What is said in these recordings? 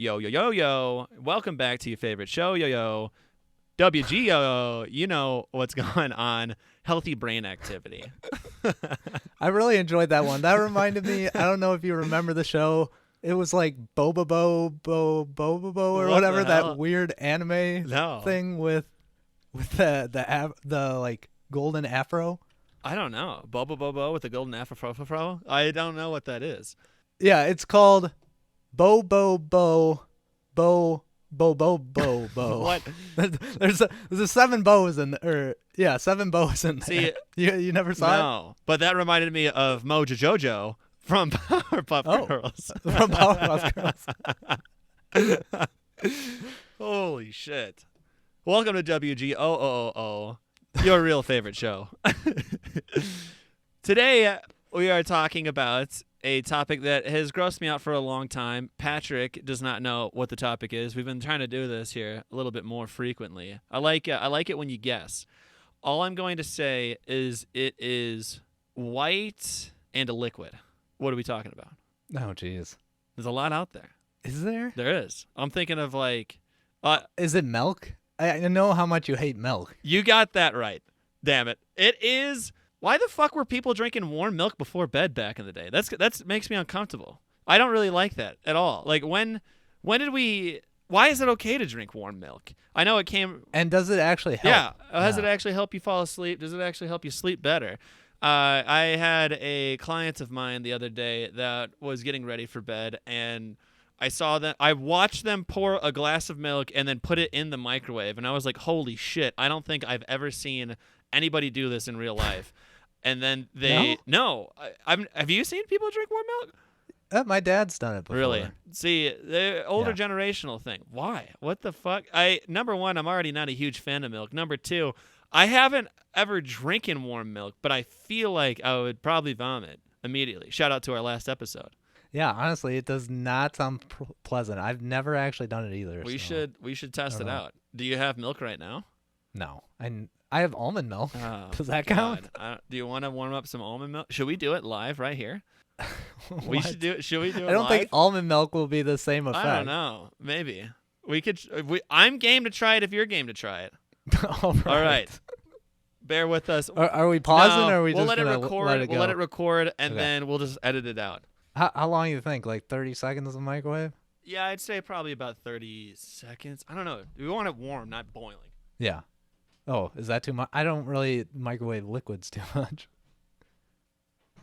Yo, yo, yo, yo. Welcome back to your favorite show, yo, yo. WGO, you know what's going on. Healthy brain activity. I really enjoyed that one. That reminded me, I don't know if you remember the show. It was like Bobobo or What whatever, the hell? that weird anime No. thing with the like golden afro. I don't know. Bobo with the golden afro. I don't know what that is. Yeah, it's called Bo. What? There's a seven bows in there. Yeah, seven bows in there. See, you never saw No. But that reminded me of Mojo Jojo from Powerpuff Girls. it? From Powerpuff Girls. Holy shit. Welcome to WGOOO, your real favorite show. Today, we are talking about a topic that has grossed me out for a long time. Patrick does not know what the topic is. We've been trying to do this here a little bit more frequently. I like it when you guess. All I'm going to say is it is white and a liquid. What are we talking about? Oh, jeez. There's a lot out there. Is there? There is. I'm thinking of like... Is it milk? I know how much you hate milk. You got that right. Damn it. It is... Why the fuck were people drinking warm milk before bed back in the day? That's makes me uncomfortable. I don't really like that at all. Like when did we... Why is it okay to drink warm milk? I know it came... And does it actually help? Yeah. Does it actually help you fall asleep? Does it actually help you sleep better? I had a client of mine the other day that was getting ready for bed, and I watched them pour a glass of milk and then put it in the microwave, and I was like, holy shit, I don't think I've ever seen anybody do this in real life. And then have you seen people drink warm milk? My dad's done it before. Really? See, the older generational thing. Why? What the fuck? Number one, I'm already not a huge fan of milk. Number two, I haven't ever drinking warm milk, but I feel like I would probably vomit immediately. Shout out to our last episode. Yeah, honestly, it does not sound pleasant. I've never actually done it either. We should test it out. Do you have milk right now? No, I have almond milk. Oh, Does that count? Do you want to warm up some almond milk? Should we do it live right here? We should do it. Should we do it? I don't live? think almond milk will be the same effect. I don't know. Maybe we could. I'm game to try it if you're game to try it. All right. Bear with us. Are we pausing or are we we'll just let it gonna record. let it go? We'll let it record, and Okay. then we'll just edit it out. How long do you think? Like 30 seconds in the microwave? Yeah, I'd say probably about 30 seconds. I don't know. We want it warm, not boiling. Yeah. Oh, is that too much? I don't really microwave liquids too much. Get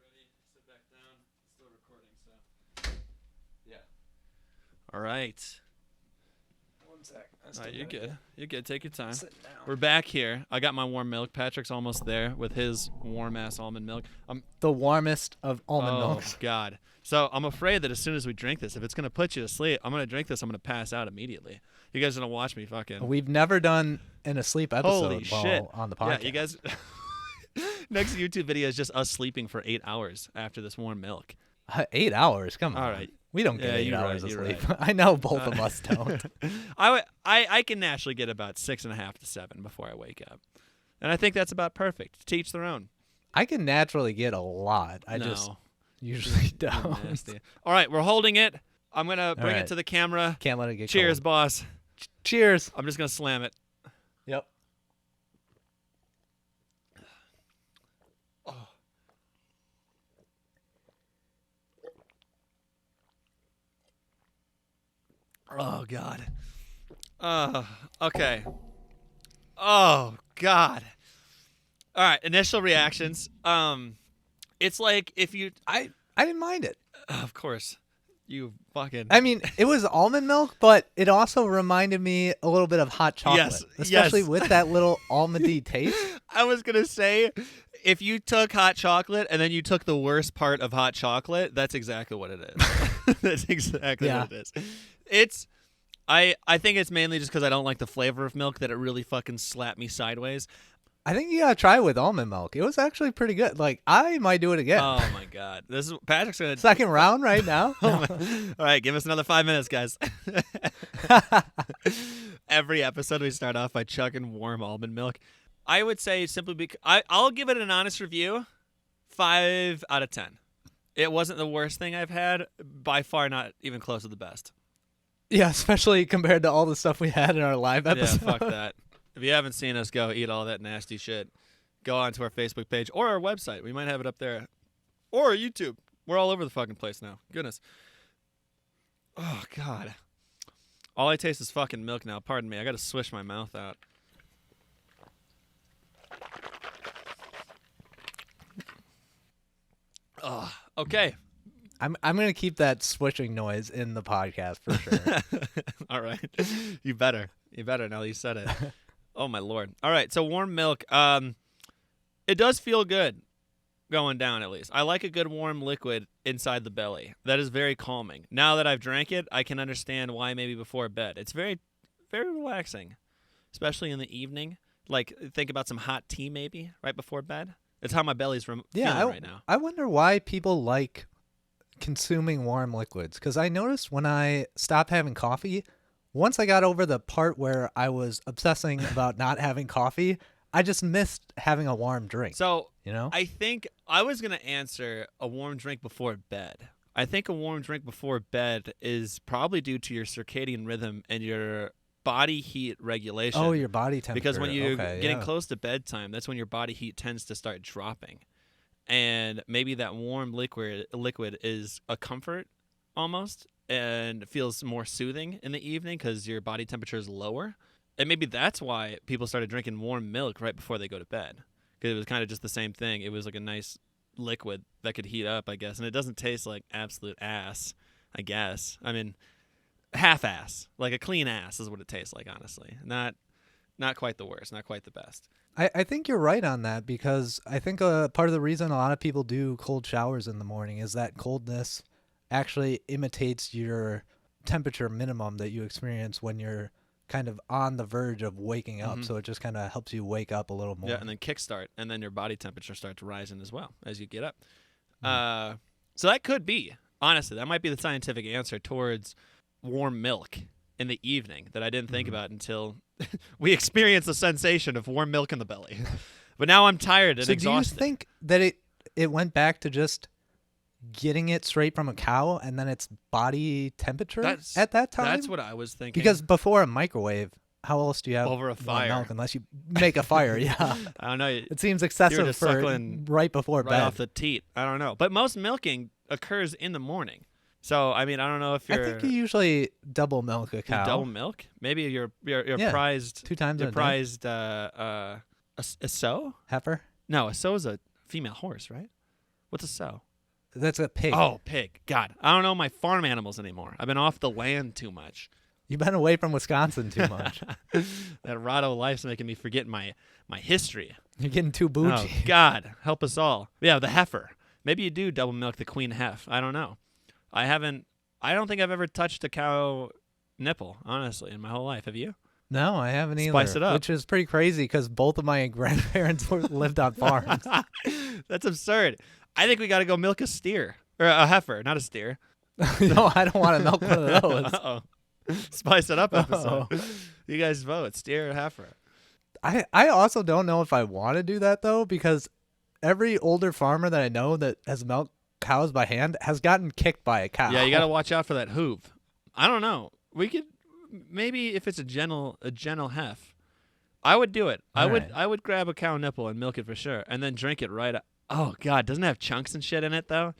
ready. Sit back down. Still recording, so. Yeah. All right. One sec. All right, you're good. You're good. Take your time. Sit down. We're back here. I got my warm milk. Patrick's almost there with his warm-ass almond milk. The warmest of almond milk. Oh, God. So I'm afraid that as soon as we drink this, if it's going to put you to sleep, I'm going to drink this. I'm going to pass out immediately. You guys are going to watch me fucking... We've never done an asleep episode Holy shit. on the podcast. Yeah, you guys... Next YouTube video is just us sleeping for 8 hours after this warm milk. 8 hours? Come on. All right. We don't get Yeah, 8 you're hours right, of you're sleep. right. I know both of us don't. I can naturally get about 6.5 to 7 before I wake up. And I think that's about perfect. To each their own. I can naturally get a lot. I just usually You're don't. nasty. All right, we're holding it. I'm going to bring it right. to the camera. Can't let it get Cheers, cold. boss. Cheers. I'm just going to slam it. Yep. Oh, God. Okay. Oh, God. All right, initial reactions. It's like if you... I didn't mind it. Of course. You fucking... I mean, it was almond milk, but it also reminded me a little bit of hot chocolate. Yes, Especially yes. with that little almondy taste. I was going to say, if you took hot chocolate and then you took the worst part of hot chocolate, that's exactly what it is. That's exactly what it is. It's... I think it's mainly just because I don't like the flavor of milk that it really fucking slapped me sideways. I think you gotta try it with almond milk. It was actually pretty good. Like, I might do it again. Oh, my God. This is Patrick's going to... Second round right now. All right, give us another 5 minutes, guys. Every episode we start off by chugging warm almond milk. I would say simply because I'll give it an honest review, 5 out of 10. It wasn't the worst thing I've had. By far, not even close to the best. Yeah, especially compared to all the stuff we had in our live episode. Yeah, fuck that. If you haven't seen us go eat all that nasty shit, go onto our Facebook page or our website. We might have it up there. Or YouTube. We're all over the fucking place now. Goodness. Oh, God. All I taste is fucking milk now. Pardon me. I got to swish my mouth out. Oh, okay. I'm gonna keep that swishing noise in the podcast for sure. All right. You better. You better now that you said it. Oh, my Lord. All right. So warm milk. It does feel good going down, at least. I like a good warm liquid inside the belly. That is very calming. Now that I've drank it, I can understand why maybe before bed. It's very, very relaxing, especially in the evening. Like, think about some hot tea maybe right before bed. It's how my belly's feeling right now. I wonder why people like consuming warm liquids, because I noticed when I stopped having coffee, once I got over the part where I was obsessing about not having coffee, I just missed having a warm drink. So, you know, I think I was going to answer a warm drink before bed. I think a warm drink before bed is probably due to your circadian rhythm and your body heat regulation. Oh, your body temperature. Because when you're getting close to bedtime, that's when your body heat tends to start dropping. And maybe that warm liquid is a comfort almost and feels more soothing in the evening because your body temperature is lower. And maybe that's why people started drinking warm milk right before they go to bed, because it was kind of just the same thing. It was like a nice liquid that could heat up, I guess. And it doesn't taste like absolute ass, I guess. I mean, half ass, like a clean ass is what it tastes like, honestly. Not quite the worst, not quite the best. I think you're right on that, because I think part of the reason a lot of people do cold showers in the morning is that coldness actually imitates your temperature minimum that you experience when you're kind of on the verge of waking up. So it just kind of helps you wake up a little more. Yeah, and then kickstart, and then your body temperature starts rising as well as you get up. So that could be, honestly, that might be the scientific answer towards warm milk in the evening that I didn't think about until we experienced the sensation of warm milk in the belly. But now I'm tired and exhausted. Do you think that it went back to just getting it straight from a cow and then its body temperature at that time? That's what I was thinking. Because before a microwave, how else do you have over a fire milk unless you make a fire? Yeah, I don't know. It seems excessive for right before bed. Right off the teat. I don't know. But most milking occurs in the morning. So I mean, I don't know if you're. I think you usually double milk a cow. Double milk? Maybe you're prized 2 times you're a prized a sow? Heifer? No, a sow is a female horse, right? What's a sow? That's a pig. Oh, pig. God, I don't know my farm animals anymore. I've been off the land too much. You've been away from Wisconsin too much. That Rado life's making me forget my history. You're getting too bougie. Oh, God, help us all. Yeah, the heifer. Maybe you do double milk the queen hef. I don't know. I don't think I've ever touched a cow nipple, honestly, in my whole life. Have you? No, I haven't either. Spice it up. Which is pretty crazy because both of my grandparents lived on farms. That's absurd. I think we got to go milk a steer. Or a heifer, not a steer. No, I don't want to milk one of those. Uh-oh. Spice it up episode. You guys vote, steer or heifer. I also don't know if I want to do that, though, because every older farmer that I know that has milked cows by hand has gotten kicked by a cow. Yeah, you got to watch out for that hoof. I don't know. We could maybe if it's a gentle hef, I would do it. I would grab a cow nipple and milk it for sure, and then drink it right. Oh God, doesn't it have chunks and shit in it though?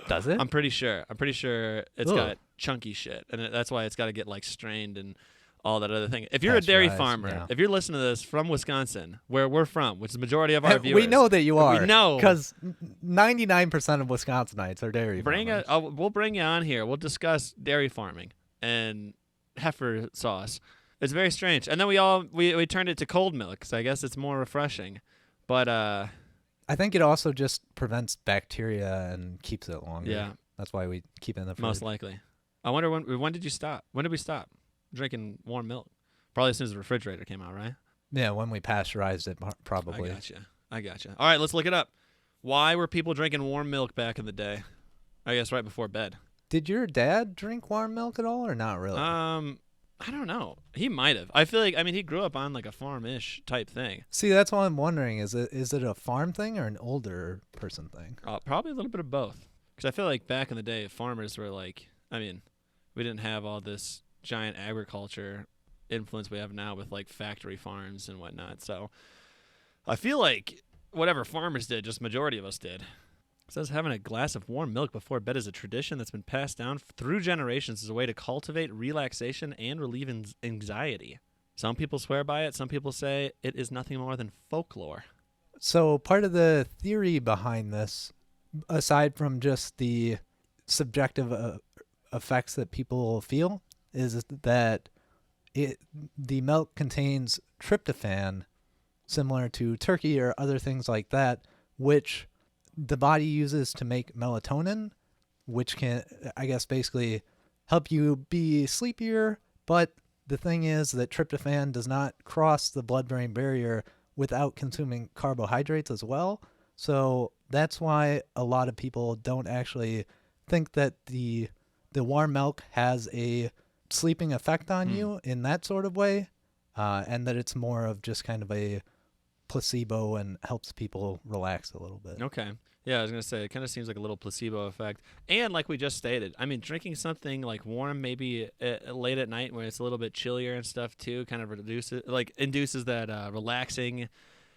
Does it? I'm pretty sure it's got chunky shit, and that's why it's got to get like strained and all that other thing. If you're a dairy farmer, if you're listening to this from Wisconsin, where we're from, which is the majority of our viewers, we know that you are. We know because 99% of Wisconsinites are dairy farmers. We'll bring you on here. We'll discuss dairy farming and heifer sauce. It's very strange. And then we turned it to cold milk, so I guess it's more refreshing. But I think it also just prevents bacteria and keeps it longer. Yeah, that's why we keep it in the fridge. Most likely. I wonder when did you stop? When did we stop drinking warm milk? Probably as soon as the refrigerator came out, right? Yeah, when we pasteurized it, probably. I gotcha. All right, let's look it up. Why were people drinking warm milk back in the day? I guess right before bed. Did your dad drink warm milk at all, or not really? I don't know. He might have. I feel like, he grew up on like a farm-ish type thing. See, that's what I'm wondering. Is it a farm thing or an older person thing? Probably a little bit of both. Because I feel like back in the day, farmers were like, I mean, we didn't have all this giant agriculture influence we have now with like factory farms and whatnot. So I feel like whatever farmers did, just majority of us did. It says having a glass of warm milk before bed is a tradition that's been passed down through generations as a way to cultivate relaxation and relieve anxiety. Some people swear by it. Some people say it is nothing more than folklore. So part of the theory behind this, aside from just the subjective effects that people feel, is that the milk contains tryptophan, similar to turkey or other things like that, which the body uses to make melatonin, which can, I guess, basically help you be sleepier. But the thing is that tryptophan does not cross the blood-brain barrier without consuming carbohydrates as well. So that's why a lot of people don't actually think that the warm milk has a sleeping effect on you in that sort of way, and that it's more of just kind of a placebo and helps people relax a little bit. Okay. Yeah, I was going to say, it kind of seems like a little placebo effect. And like we just stated, I mean, drinking something like warm maybe late at night when it's a little bit chillier and stuff too kind of induces that relaxing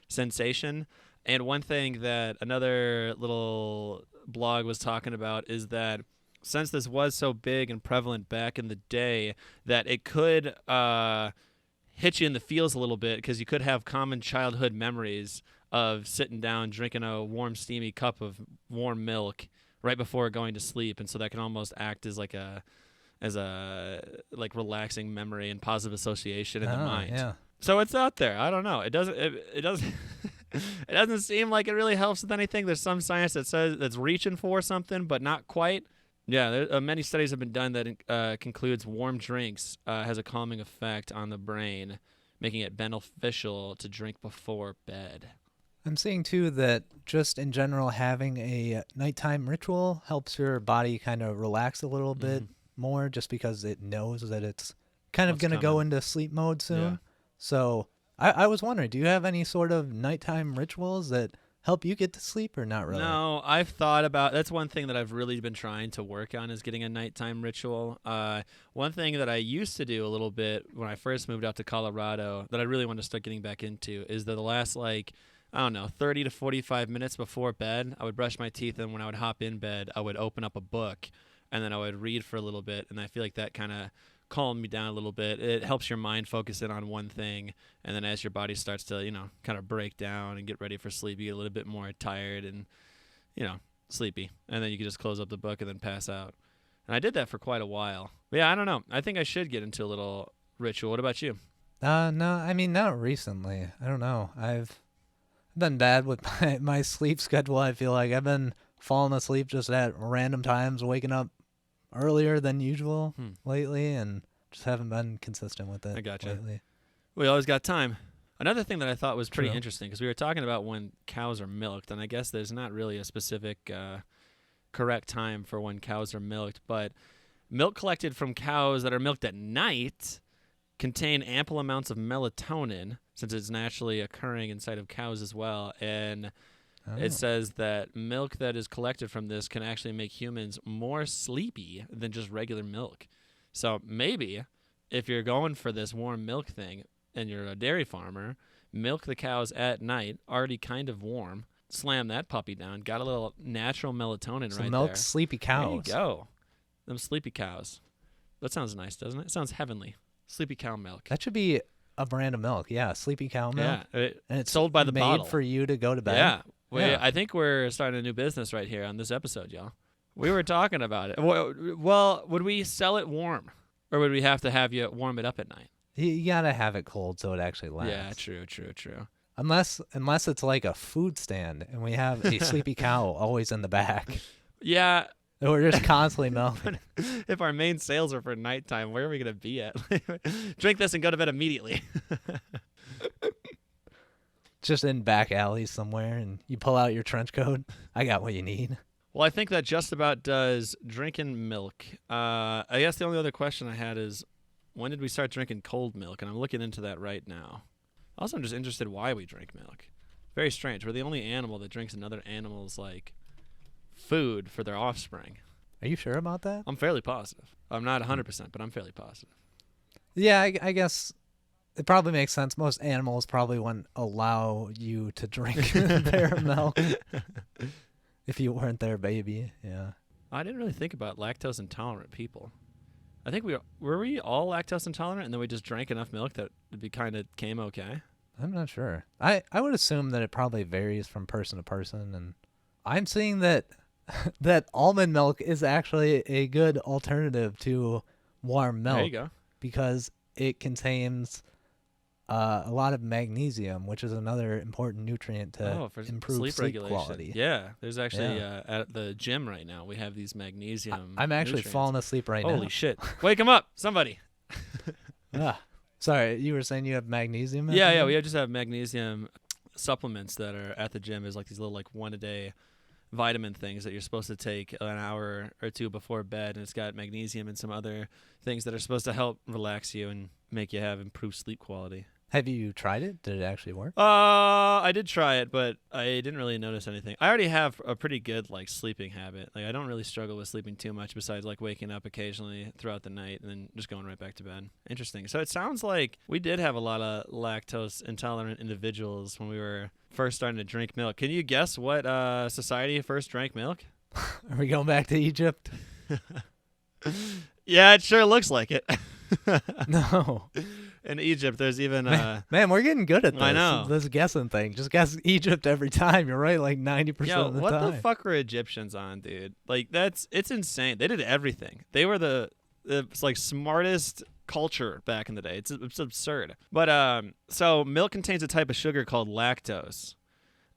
sensation. And one thing that another little blog was talking about is that since this was so big and prevalent back in the day, that it could hit you in the feels a little bit because you could have common childhood memories of sitting down drinking a warm steamy cup of warm milk right before going to sleep, and so that can almost act as like a relaxing memory and positive association in the mind. Yeah. So it's out there. I don't know. It doesn't it doesn't it doesn't seem like it really helps with anything. There's some science that says that's reaching for something but not quite. Yeah, many studies have been done that concludes warm drinks has a calming effect on the brain, making it beneficial to drink before bed. I'm seeing too that just in general having a nighttime ritual helps your body kind of relax a little bit more, just because it knows that it's kind of going to go into sleep mode soon. Yeah. So I was wondering, do you have any sort of nighttime rituals that help you get to sleep, or not really? No, I've thought about, that's one thing that I've really been trying to work on, is getting a nighttime ritual. One thing that I used to do a little bit when I first moved out to Colorado that I really want to start getting back into is that the last 30 to 45 minutes before bed, I would brush my teeth, and when I would hop in bed, I would open up a book, and then I would read for a little bit, and I feel like that kind of calmed me down a little bit. It helps your mind focus in on one thing, and then as your body starts to, kind of break down and get ready for sleep, you get a little bit more tired and, sleepy, and then you can just close up the book and then pass out. And I did that for quite a while. But yeah, I don't know. I think I should get into a little ritual. What about you? No, I mean, not recently. I don't know. I've been bad with my sleep schedule. I feel like I've been falling asleep just at random times, waking up earlier than usual lately, and just haven't been consistent with it. I gotcha. Lately. We always got time. Another thing that I thought was pretty True. interesting, because we were talking about when cows are milked, and I guess there's not really a specific correct time for when cows are milked, but milk collected from cows that are milked at night contain ample amounts of melatonin, since it's naturally occurring inside of cows as well. And it says that milk that is collected from this can actually make humans more sleepy than just regular milk. So maybe if you're going for this warm milk thing and you're a dairy farmer, milk the cows at night, already kind of warm, slam that puppy down, got a little natural melatonin So right milk there. sleepy cows. There you go. Them sleepy cows. That sounds nice, doesn't it? It sounds heavenly. Sleepy cow milk. That should be a brand of milk. Yeah, sleepy cow milk. Yeah, And it's sold by the made bottle for you to go to bed. Yeah. Yeah. I think we're starting a new business right here on this episode, y'all. We were talking about it. Well, would we sell it warm, or would we have to have you warm it up at night? You gotta have it cold so it actually lasts. Yeah, true. Unless it's like a food stand and we have a sleepy cow always in the back. Yeah. We're just constantly milking. If our main sales are for nighttime, where are we going to be at? Drink this and go to bed immediately. Just in back alleys somewhere, and you pull out your trench coat. I got what you need. Well, I think that just about does drinking milk. I guess the only other question I had is, when did we start drinking cold milk? And I'm looking into that right now. Also, I'm just interested why we drink milk. Very strange. We're the only animal that drinks another animal's, food for their offspring. Are you sure about that? I'm fairly positive. I'm not 100%, but I'm fairly positive. Yeah, I guess it probably makes sense. Most animals probably wouldn't allow you to drink their milk if you weren't their baby. Yeah. I didn't really think about lactose intolerant people. I think were we all lactose intolerant, and then we just drank enough milk that it kind of came okay. I'm not sure. I would assume that it probably varies from person to person, and I'm seeing that that almond milk is actually a good alternative to warm milk. There you go. Because it contains a lot of magnesium, which is another important nutrient to for improve sleep regulation. quality. Yeah, there's actually at the gym right now we have these magnesium. I'm actually nutrients. falling asleep right now. Holy shit! Wake him up, somebody. Sorry, you were saying you have magnesium? Yeah, we just have magnesium supplements that are at the gym. Is like these little one a day vitamin things that you're supposed to take an hour or two before bed, and it's got magnesium and some other things that are supposed to help relax you and make you have improved sleep quality. Have you tried it? Did it actually work? I did try it, but I didn't really notice anything. I already have a pretty good sleeping habit. I don't really struggle with sleeping too much besides waking up occasionally throughout the night and then just going right back to bed. Interesting. So it sounds like we did have a lot of lactose intolerant individuals when we were first starting to drink milk. Can you guess what society first drank milk? Are we going back to Egypt? Yeah, it sure looks like it. No. In Egypt, there's even man, we're getting good at this. I know. This guessing thing. Just guess Egypt every time. You're right, 90% of the what time. the fuck were Egyptians on, dude? It's insane. They did everything. They were the smartest culture back in the day. It's absurd. But so milk contains a type of sugar called lactose.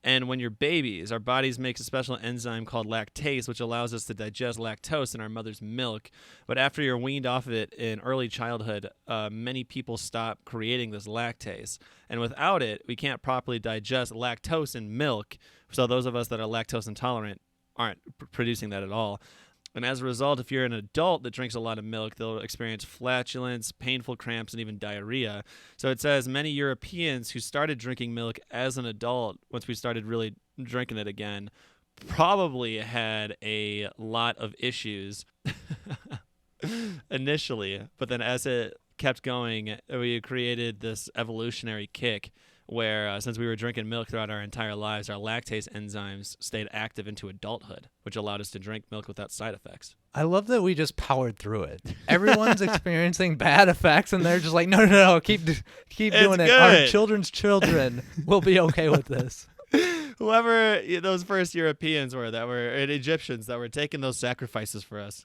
And when you're babies, our bodies make a special enzyme called lactase, which allows us to digest lactose in our mother's milk. But after you're weaned off of it in early childhood, many people stop creating this lactase. And without it, we can't properly digest lactose in milk. So those of us that are lactose intolerant aren't producing that at all. And as a result, if you're an adult that drinks a lot of milk, they'll experience flatulence, painful cramps, and even diarrhea. So it says many Europeans who started drinking milk as an adult, once we started really drinking it again, probably had a lot of issues initially. But then as it kept going, we created this evolutionary kick where since we were drinking milk throughout our entire lives, our lactase enzymes stayed active into adulthood, which allowed us to drink milk without side effects. I love that we just powered through it. Everyone's experiencing bad effects, and they're just like, no, keep doing it. Our children's children will be okay with this. Whoever those first Europeans were and Egyptians that were taking those sacrifices for us,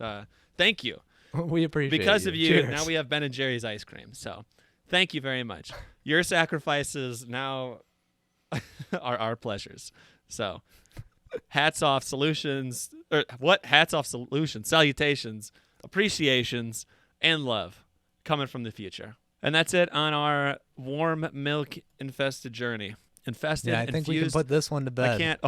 thank you. We appreciate it. Because of you, Cheers. now we have Ben & Jerry's ice cream. So thank you very much. Your sacrifices now are our pleasures. So hats off, salutations, salutations, appreciations, and love coming from the future. And that's it on our warm milk infested journey. Infested, I think infused, we can put this one to bed. I can't.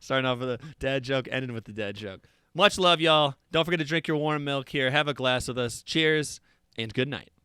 Starting off with a dad joke, ending with the dad joke. Much love, y'all. Don't forget to drink your warm milk here. Have a glass with us. Cheers, and good night.